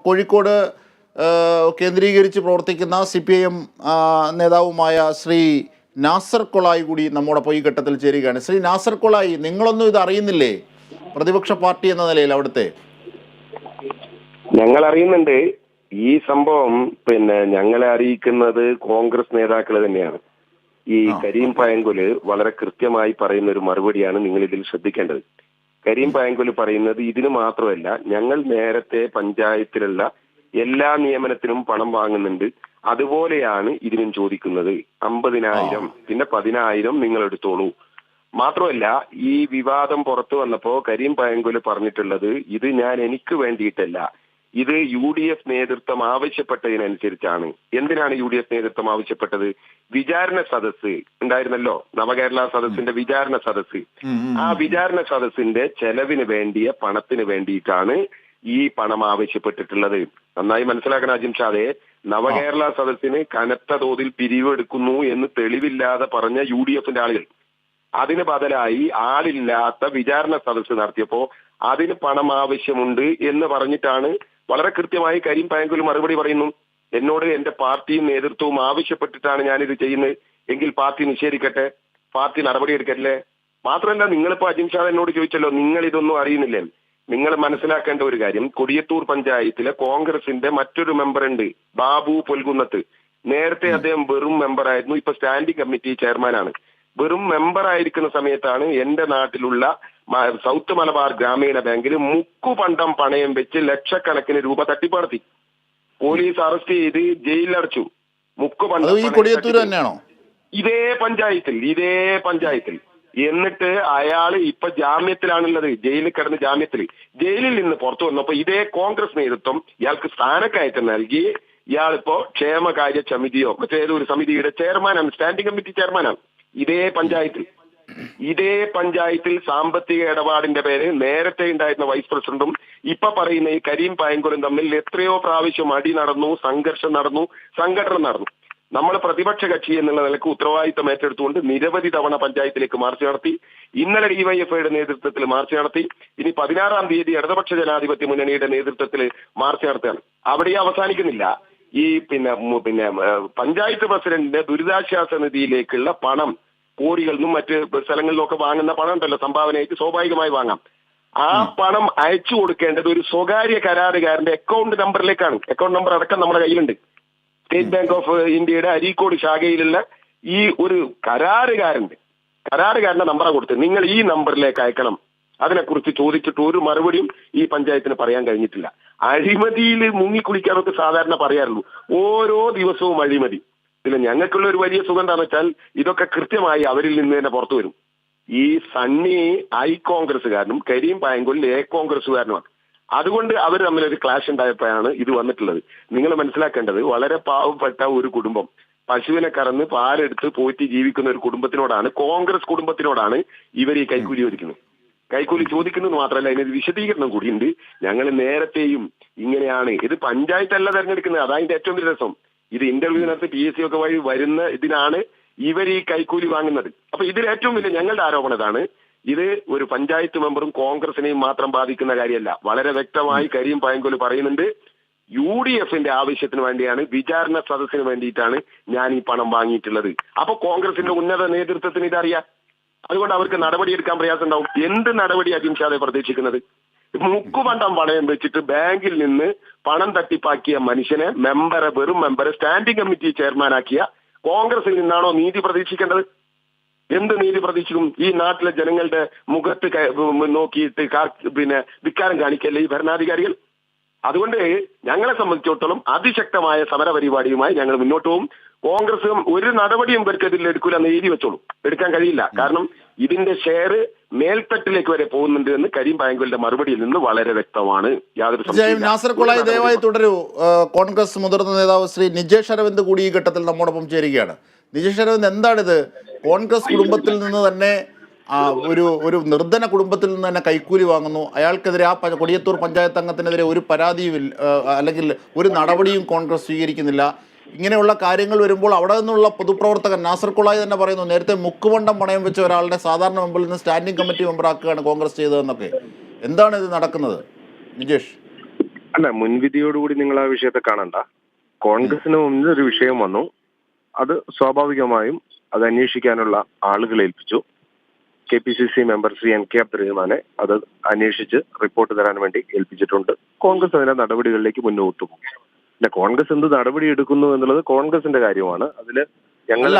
കോഴിക്കോട് കേന്ദ്രീകരിച്ച് പ്രവർത്തിക്കുന്ന CPIM നേതാവുമായ ശ്രീ നാസർ കൊളായി കൂടി നമ്മോടൊപ്പം ഈ ഘട്ടത്തിൽ ചേരുകയാണ്. ശ്രീ നാസർ കൊളായി, നിങ്ങളൊന്നും ഇത് അറിയുന്നില്ലേ? പ്രതിപക്ഷ പാർട്ടി എന്ന നിലയിൽ അവിടുത്തെ ഞങ്ങൾ അറിയുന്നുണ്ട്. ഈ സംഭവം ഞങ്ങളെ അറിയിക്കുന്നത് കോൺഗ്രസ് നേതാക്കൾ തന്നെയാണ്. ഈ കരീം പയങ്കുല് വളരെ കൃത്യമായി പറയുന്ന ഒരു മറുപടിയാണ് നിങ്ങൾ ഇതിൽ ശ്രദ്ധിക്കേണ്ടത്. കരീം പയങ്കുല് പറയുന്നത് ഇതിന് മാത്രമല്ല, ഞങ്ങൾ നേരത്തെ പഞ്ചായത്തിലുള്ള എല്ലാ നിയമനത്തിനും പണം വാങ്ങുന്നുണ്ട്, അതുപോലെയാണ് ഇതിനും ചോദിക്കുന്നത്. 50,000 പിന്നെ 10,000 നിങ്ങൾ എടുത്തോളൂ. മാത്രമല്ല, ഈ വിവാദം പുറത്തു വന്നപ്പോ കരീം പയങ്കുല് പറഞ്ഞിട്ടുള്ളത് ഇത് ഞാൻ എനിക്ക് വേണ്ടിയിട്ടല്ല, ഇത് UDF നേതൃത്വം ആവശ്യപ്പെട്ടതിനനുസരിച്ചാണ്. എന്തിനാണ് UDF നേതൃത്വം ആവശ്യപ്പെട്ടത്? വിചാരണ സദസ്സ് ഉണ്ടായിരുന്നല്ലോ, നവകേരള സദസ്സിന്റെ വിചാരണ സദസ്സ്. ആ വിചാരണ സദസ്സിന്റെ ചെലവിന് വേണ്ടിയ പണത്തിന് വേണ്ടിയിട്ടാണ് ഈ പണം ആവശ്യപ്പെട്ടിട്ടുള്ളത്. നന്നായി മനസ്സിലാക്കണം അജിംഷാദെ, നവകേരള സദസ്സിന് കനത്ത തോതിൽ പിരിവെടുക്കുന്നു എന്ന് തെളിവില്ലാതെ പറഞ്ഞ UDFന്റെ ആളുകൾ അതിന് ബദലായി ആളില്ലാത്ത വിചാരണ സദസ്സ് നടത്തിയപ്പോ അതിന് പണം ആവശ്യമുണ്ട് എന്ന് പറഞ്ഞിട്ടാണ് വളരെ കൃത്യമായി കരീം പയങ്കുൽ മറുപടി പറയുന്നു. എന്നോട് എന്റെ പാർട്ടിയും നേതൃത്വവും ആവശ്യപ്പെട്ടിട്ടാണ് ഞാനിത് ചെയ്യുന്നത് എങ്കിൽ പാർട്ടി നിഷേധിക്കട്ടെ, പാർട്ടി നടപടിയെടുക്കല്ലേ. മാത്രമല്ല, നിങ്ങളിപ്പോ അജിംഷാദ് എന്നോട് ചോദിച്ചല്ലോ, നിങ്ങൾ ഇതൊന്നും അറിയുന്നില്ലേ? നിങ്ങൾ മനസ്സിലാക്കേണ്ട ഒരു കാര്യം, കൊടിയത്തൂർ പഞ്ചായത്തിലെ കോൺഗ്രസിന്റെ മറ്റൊരു മെമ്പർ ഉണ്ട്, ബാബു പൊൽകുന്നത്ത്. നേരത്തെ അദ്ദേഹം വെറും മെമ്പറായിരുന്നു, ഇപ്പൊ സ്റ്റാൻഡിംഗ് കമ്മിറ്റി ചെയർമാനാണ്. വെറും മെമ്പർ ആയിരിക്കുന്ന സമയത്താണ് എന്റെ നാട്ടിലുള്ള സൗത്ത് മലബാർ ഗ്രാമീണ ബാങ്കിൽ മുക്കുപണ്ടം പണയം വെച്ച് ലക്ഷക്കണക്കിന് രൂപ തട്ടിപ്പടത്തി. പോലീസ് അറസ്റ്റ് ചെയ്ത് ജയിലിലടച്ചു. മുക്കുപണ്ടം ഇതേ പഞ്ചായത്തിൽ. എന്നിട്ട് അയാള് ഇപ്പൊ ജാമ്യത്തിലാണുള്ളത്, ജയിലിൽ കിടന്ന് ജാമ്യത്തിൽ. ജയിലിൽ നിന്ന് പുറത്തു വന്നപ്പോ ഇതേ കോൺഗ്രസ് നേതൃത്വം ഇയാൾക്ക് സ്ഥാനക്കയറ്റം നൽകി. ഇയാളിപ്പോ ക്ഷേമകാര്യ സമിതിയോ മറ്റേതൊരു സമിതിയുടെ ചെയർമാനാണ്, സ്റ്റാൻഡിംഗ് കമ്മിറ്റി ചെയർമാനാണ്. ഇതേ പഞ്ചായത്തിൽ സാമ്പത്തിക ഇടപാടിന്റെ പേര് നേരത്തെ ഉണ്ടായിരുന്ന വൈസ് പ്രസിഡന്റും ഇപ്പൊ പറയുന്ന ഈ കരീം പയങ്കുലും തമ്മിൽ എത്രയോ പ്രാവശ്യം അടി നടന്നു, സംഘർഷം നടന്നു, സംഘടന നടന്നു. നമ്മൾ പ്രതിപക്ഷ കക്ഷി എന്നുള്ള നിലക്ക് ഉത്തരവാദിത്തം ഏറ്റെടുത്തുകൊണ്ട് നിരവധി തവണ പഞ്ചായത്തിലേക്ക് മാർച്ച് നടത്തി. ഇന്നലെ DYFIയുടെ നേതൃത്വത്തിൽ മാർച്ച് നടത്തി. ഇനി 16-ാം തീയതി ഇടതുപക്ഷ ജനാധിപത്യ മുന്നണിയുടെ നേതൃത്വത്തിൽ മാർച്ച് നടത്തുകയാണ്. അവിടെ അവസാനിക്കുന്നില്ല. ഈ പഞ്ചായത്ത് പ്രസിഡന്റിന്റെ ദുരിതാശ്വാസ നിധിയിലേക്കുള്ള പണം, കോടികളിലും മറ്റ് സ്ഥലങ്ങളിലും ഒക്കെ വാങ്ങുന്ന പണം ഉണ്ടല്ലോ, സംഭാവനയായിട്ട് സ്വാഭാവികമായി വാങ്ങാം. ആ പണം അയച്ചു കൊടുക്കേണ്ടത് ഒരു സ്വകാര്യ കരാറുകാരന്റെ അക്കൗണ്ട് നമ്പറിലേക്കാണ്. അക്കൗണ്ട് നമ്പർ അടക്കം നമ്മുടെ കയ്യിലുണ്ട്. സ്റ്റേറ്റ് ബാങ്ക് ഓഫ് ഇന്ത്യയുടെ അരീക്കോട് ശാഖയിലുള്ള ഈ ഒരു കരാറുകാരന്റെ നമ്പറാണ് കൊടുത്തത്. നിങ്ങൾ ഈ നമ്പറിലേക്ക് അയക്കണം. അതിനെക്കുറിച്ച് ചോദിച്ചിട്ട് ഒരു മറുപടിയും ഈ പഞ്ചായത്തിന് പറയാൻ കഴിഞ്ഞിട്ടില്ല. അഴിമതിയിൽ മുങ്ങിക്കുളിക്കാനൊക്കെ സാധാരണ പറയാറുള്ളൂ. ഓരോ ദിവസവും അഴിമതി. ഇതിൽ ഞങ്ങൾക്കുള്ള ഒരു വലിയ സുഖം എന്താണെന്ന് വെച്ചാൽ ഇതൊക്കെ കൃത്യമായി അവരിൽ നിന്ന് തന്നെ പുറത്തു വരും. ഈ സണ്ണി കോൺഗ്രസ്സുകാരനും കരീം പയങ്കുൽ കോൺഗ്രസ്സുകാരനുമാണ്. അതുകൊണ്ട് അവർ തമ്മിലൊരു ക്ലാഷ് ഉണ്ടായപ്പോഴാണ് ഇത് വന്നിട്ടുള്ളത്. നിങ്ങൾ മനസ്സിലാക്കേണ്ടത്, വളരെ പാവപ്പെട്ട ഒരു കുടുംബം, പശുവിനെ കറന്ന് പാലെടുത്ത് പോറ്റി ജീവിക്കുന്ന ഒരു കുടുംബത്തിനോടാണ്, കോൺഗ്രസ് കുടുംബത്തിനോടാണ് ഇവർ ഈ കൈക്കൂലി ചോദിക്കുന്നത്. കൈക്കൂലി ചോദിക്കുന്നത് മാത്രമല്ല, ഇതിനൊരു വിശദീകരണം കൂടിയുണ്ട്. ഞങ്ങൾ നേരത്തെയും ഇങ്ങനെയാണ്, ഇത് പഞ്ചായത്തല്ല തെരഞ്ഞെടുക്കുന്നത്, അതതിന്റെ ഏറ്റവും വലിയ രസം. ഇത് ഇന്റർവ്യൂവിനകത്ത് PSC ഒക്കെ വഴി വരുന്ന ഇതിനാണ് ഇവർ ഈ കൈക്കൂലി വാങ്ങുന്നത്. അപ്പൊ ഇതിൽ ഏറ്റവും വലിയ ഞങ്ങളുടെ ആരോപണം ഇതാണ്, ഇത് ഒരു പഞ്ചായത്ത് മെമ്പറും കോൺഗ്രസിനെയും മാത്രം ബാധിക്കുന്ന കാര്യമല്ല. വളരെ വ്യക്തമായി കരീം പയങ്കുൽ പറയുന്നുണ്ട്, UDFന്റെ ആവശ്യത്തിന് വേണ്ടിയാണ്, വിചാരണ സദസ്സിന് വേണ്ടിയിട്ടാണ് ഞാൻ ഈ പണം വാങ്ങിയിട്ടുള്ളത്. അപ്പൊ കോൺഗ്രസിന്റെ ഉന്നത നേതൃത്വത്തിന് ഇതറിയാം. അതുകൊണ്ട് അവർക്ക് നടപടിയെടുക്കാൻ പ്രയാസം ഉണ്ടാവും. എന്ത് നടപടി അജിംഷാദെ പ്രതീക്ഷിക്കുന്നത്? മുക്കുപണ്ടം പണയം വെച്ചിട്ട് ബാങ്കിൽ നിന്ന് പണം തട്ടിപ്പാക്കിയ മനുഷ്യനെ വെറും മെമ്പറെ സ്റ്റാൻഡിംഗ് കമ്മിറ്റി ചെയർമാനാക്കിയ കോൺഗ്രസിൽ നിന്നാണോ നീതി പ്രതീക്ഷിക്കേണ്ടത്? എന്ത് നീതി പ്രതീക്ഷിക്കും? ഈ നാട്ടിലെ ജനങ്ങളുടെ മുഖത്ത് നോക്കിയിട്ട് ധിക്കാരം കാണിക്കല്ലേ ഈ ഭരണാധികാരികൾ? അതുകൊണ്ട് ഞങ്ങളെ സംബന്ധിച്ചിടത്തോളം അതിശക്തമായ സമരപരിപാടിയുമായി ഞങ്ങൾ മുന്നോട്ട് പോകും. കോൺഗ്രസ് ഒരു നടപടിയും ഇവർക്കെതിരെ എടുക്കൂല എന്ന് എഴുതി വെച്ചോളൂ. എടുക്കാൻ കഴിയില്ല. കാരണം ഇതിന്റെ ഷെയർ മേൽത്തട്ടിലേക്ക് വരെ പോകുന്നുണ്ട് എന്ന് കരീം പയങ്കുലിന്റെ മറുപടിയിൽ നിന്ന് വളരെ വ്യക്തമാണ്. നാസർ കൊളായി, ദയവായി തുടരൂ. കോൺഗ്രസ് മുതിർന്ന നേതാവ് ശ്രീ നിജേഷ് അരവിന്ദ് കൂടി ഈ ഘട്ടത്തിൽ നമ്മോടൊപ്പം ചേരുകയാണ്. നിജേഷ് അരവിന്ദ്, എന്താണിത്? കോൺഗ്രസ് കുടുംബത്തിൽ നിന്ന് തന്നെ ഒരു നിർധന കുടുംബത്തിൽ നിന്ന് തന്നെ കൈക്കൂലി വാങ്ങുന്നു. അയാൾക്കെതിരെ, ആ കൊടിയത്തൂർ പഞ്ചായത്ത് അംഗത്തിനെതിരെ ഒരു പരാതിയും അല്ലെങ്കിൽ ഒരു നടപടിയും കോൺഗ്രസ് സ്വീകരിക്കുന്നില്ല. ഇങ്ങനെയുള്ള കാര്യങ്ങൾ വരുമ്പോൾ അവിടെ നിന്നുള്ള പൊതുപ്രവർത്തകൻ നാസർ കൊളായി തന്നെ പറയുന്നു, നേരത്തെ മുക്കുപണ്ടം പണയം വെച്ച ഒരാളുടെ സാധാരണ മെമ്പറിൽ നിന്ന് സ്റ്റാൻഡിംഗ് കമ്മിറ്റി മെമ്പറാക്കുകയാണ് കോൺഗ്രസ് ചെയ്തതെന്നൊക്കെ. എന്താണ് ഇത് നടക്കുന്നത് നിജേഷ്? അല്ല, മുൻവിധിയോടുകൂടി നിങ്ങൾ ആ വിഷയത്തെ കാണണ്ട. കോൺഗ്രസിന് മുന്നിൽ ഒരു വിഷയം വന്നു, അത് സ്വാഭാവികമായും അത് അന്വേഷിക്കാനുള്ള ആളുകളെ ഏൽപ്പിച്ചു. KPCC മെമ്പർ ശ്രീ NK അബ്ദുറഹ്മാനെ അത് അന്വേഷിച്ച് റിപ്പോർട്ട് തരാൻ വേണ്ടി ഏൽപ്പിച്ചിട്ടുണ്ട്. കോൺഗ്രസ് അതിന്റെ നടപടികളിലേക്ക് മുന്നോട്ട് പോകും. പിന്നെ കോൺഗ്രസ് എന്ത് നടപടി എടുക്കുന്നു എന്നുള്ളത് കോൺഗ്രസിന്റെ കാര്യമാണ്. അതില് ഞങ്ങൾ